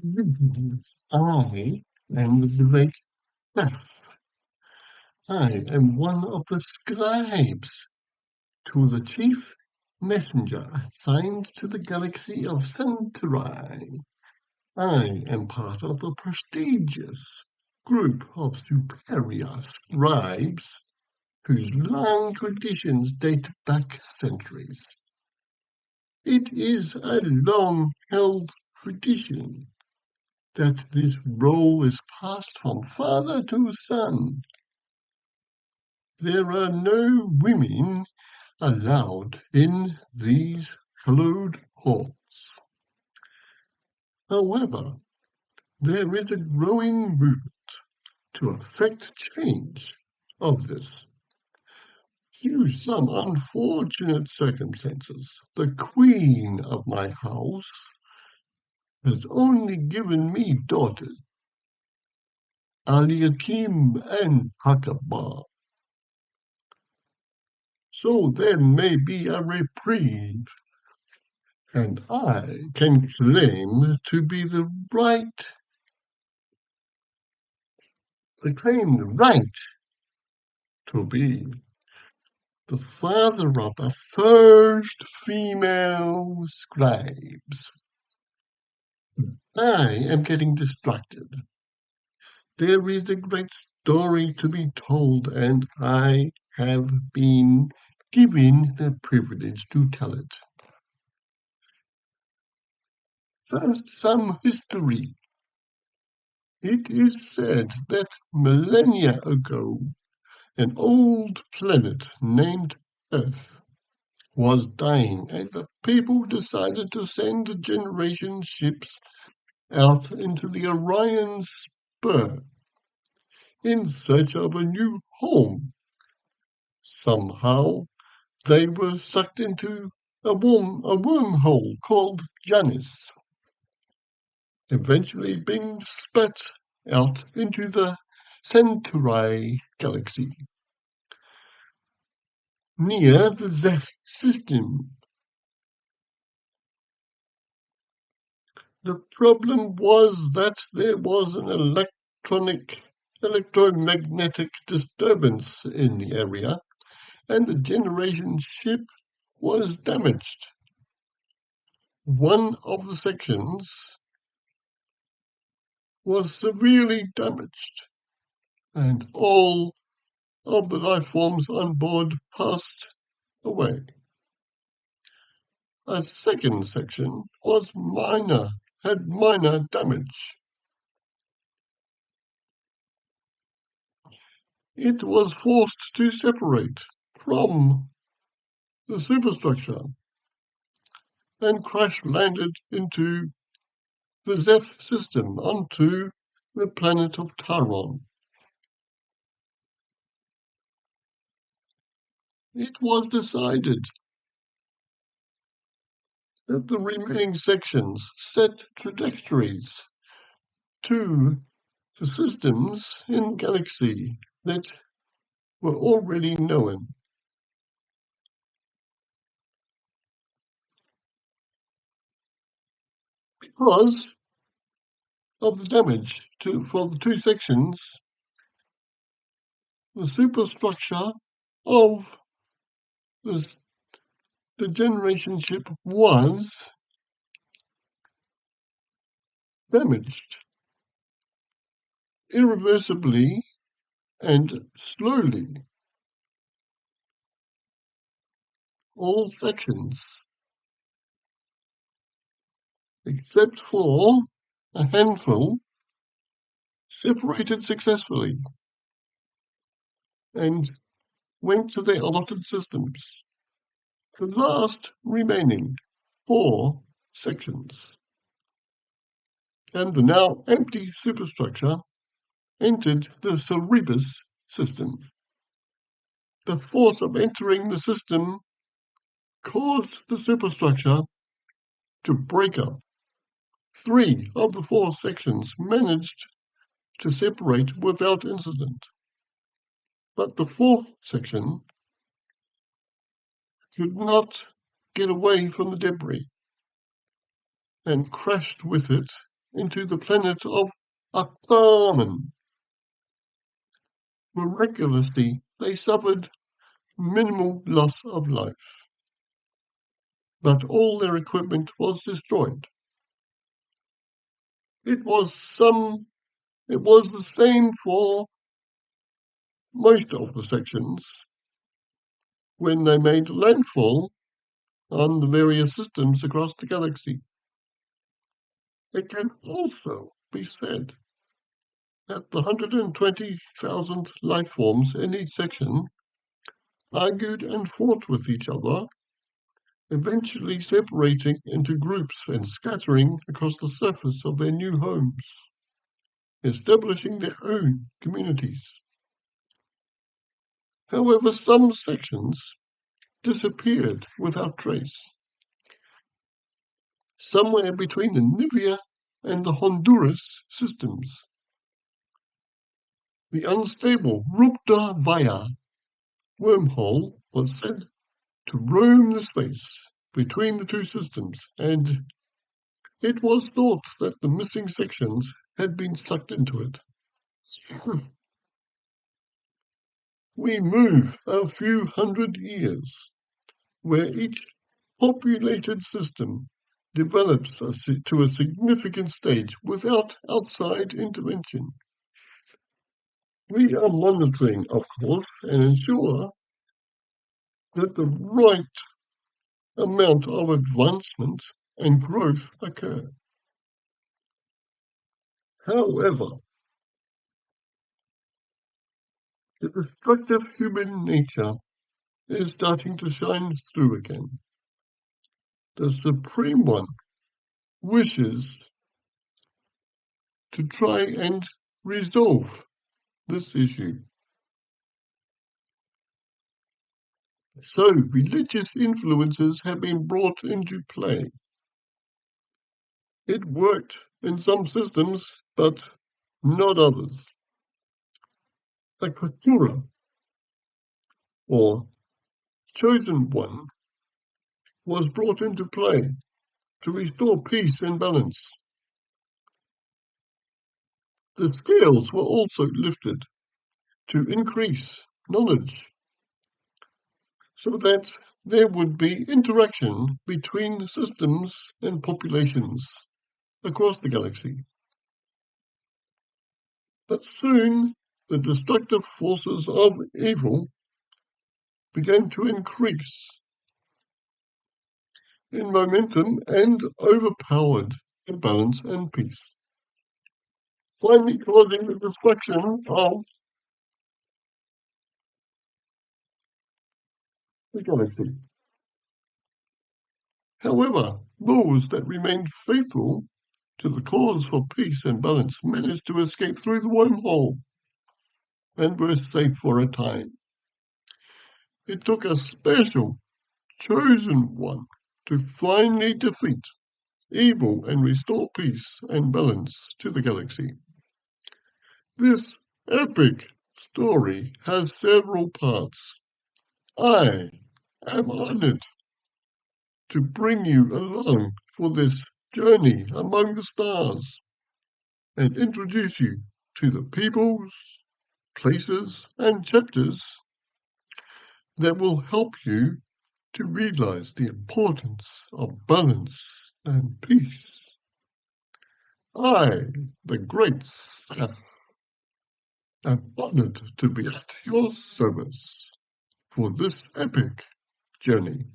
I am the great chef. I am one of the scribes to the chief messenger assigned to the galaxy of Centauri. I am part of a prestigious group of superior scribes whose long traditions date back centuries. It is a long-held tradition that this role is passed from father to son. There are no women allowed in these hallowed halls. However, there is a growing movement to effect change of this. Through some unfortunate circumstances, the queen of my house has only given me daughters, Aliakim and Hakabah. So there may be a reprieve, and I can claim to be the right to be the father of the first female scribes. I am getting distracted. There is a great story to be told, and I have been given the privilege to tell it. First, some history. It is said that millennia ago, an old planet named Earth was dying, and the people decided to send generation ships out into the Orion Spur in search of a new home. Somehow, they were sucked into a wormhole called Janus, eventually being spat out into the Centauri galaxy near the Zeph system. The problem was that there was an electromagnetic disturbance in the area, and the generation ship was damaged. One of the sections was severely damaged, and all of the life forms on board passed away. A second section had minor damage. It was forced to separate from the superstructure and crash landed into the Zeph system onto the planet of Taron. It was decided that the remaining sections set trajectories to the systems in galaxy that were already known. Because of the damage for the two sections, the superstructure of the, the generation ship was damaged irreversibly and slowly. All sections, except for a handful, separated successfully and went to their allotted systems. The last remaining 4 sections and the now empty superstructure entered the Cerebus system. The force of entering the system caused the superstructure to break up. 3 of the 4 sections managed to separate without incident, but the 4th section could not get away from the debris and crashed with it into the planet of Akarman. Miraculously, they suffered minimal loss of life, but all their equipment was destroyed. It was the same for most of the sections when they made landfall on the various systems across the galaxy. It can also be said that the 120,000 life forms in each section argued and fought with each other, eventually separating into groups and scattering across the surface of their new homes, establishing their own communities. However, some sections disappeared without trace, somewhere between the Nivea and the Honduras systems. The unstable Rupta Vaya wormhole was said to roam the space between the two systems, and it was thought that the missing sections had been sucked into it. We move a few hundred years, where each populated system develops to a significant stage without outside intervention. We are monitoring, of course, and ensure that the right amount of advancement and growth occur. However, the destructive human nature is starting to shine through again. The Supreme One wishes to try and resolve this issue. So religious influences have been brought into play. It worked in some systems, but not others. The Katura, or Chosen One, was brought into play to restore peace and balance. The scales were also lifted to increase knowledge so that there would be interaction between systems and populations across the galaxy. But soon the destructive forces of evil began to increase in momentum and overpowered the balance and peace, finally causing the destruction of the galaxy. However, those that remained faithful to the cause for peace and balance managed to escape through the wormhole and were safe for a time. It took a special, chosen one to finally defeat evil and restore peace and balance to the galaxy. This epic story has several parts. I am honored to bring you along for this journey among the stars and introduce you to the peoples, places, and chapters that will help you to realize the importance of balance and peace. I, the great Scifi, am honored to be at your service for this epic journey.